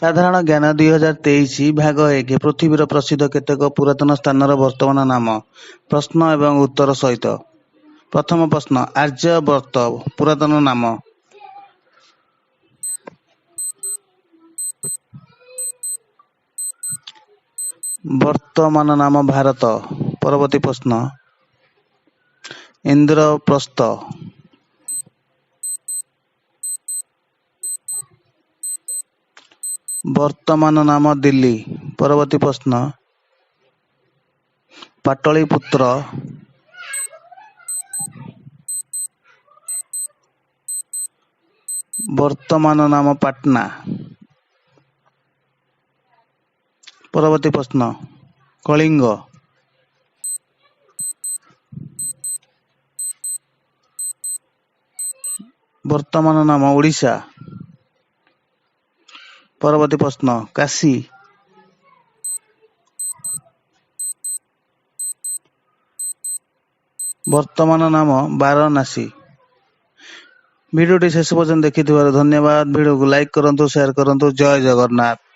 ସାଧାରଣ ଜ୍ଞାନ 2023 ଭାଗ 1 ପୃଥିବୀର ପ୍ରସିଦ୍ଧ କେତେକ ପୁରାତନ ସ୍ଥାନର ବର୍ତ୍ତମାନ ନାମ। ପ୍ରଶ୍ନ ଏବଂ ଉତ୍ତର ସହିତ। ପ୍ରଥମ ପ୍ରଶ୍ନ, ଆର୍ଯ୍ୟବର୍ତ୍ତ ପୁରାତନ ନାମ। ବର୍ତ୍ତମାନ ନାମ ଭାରତ। ପରବର୍ତ୍ତୀ ପ୍ରଶ୍ନ, ଇନ୍ଦ୍ରପ୍ରସ୍ଥ। ବର୍ତ୍ତମାନ ନାମ ଦିଲ୍ଲୀ। ପରବର୍ତ୍ତୀ ପ୍ରଶ୍ନ, ପାଟଳୀପୁତ୍ର। ବର୍ତ୍ତମାନ ନାମ ପାଟନା। ପରବର୍ତ୍ତୀ ପ୍ରଶ୍ନ, କଳିଙ୍ଗ। ବର୍ତ୍ତମାନ ନାମ ଓଡ଼ିଶା। ପରବର୍ତ୍ତୀ ପ୍ରଶ୍ନ, କାଶୀ। ବର୍ତ୍ତମାନ ନାମ ବାରାଣସୀ। ଭିଡ଼ିଓଟି ଶେଷ ପର୍ଯ୍ୟନ୍ତ ଦେଖିଥିବାରୁ ଧନ୍ୟବାଦ। ଭିଡ଼ିଓକୁ ଲାଇକ୍ କରନ୍ତୁ, ସେୟାର କରନ୍ତୁ। ଜୟ ଜଗନ୍ନାଥ।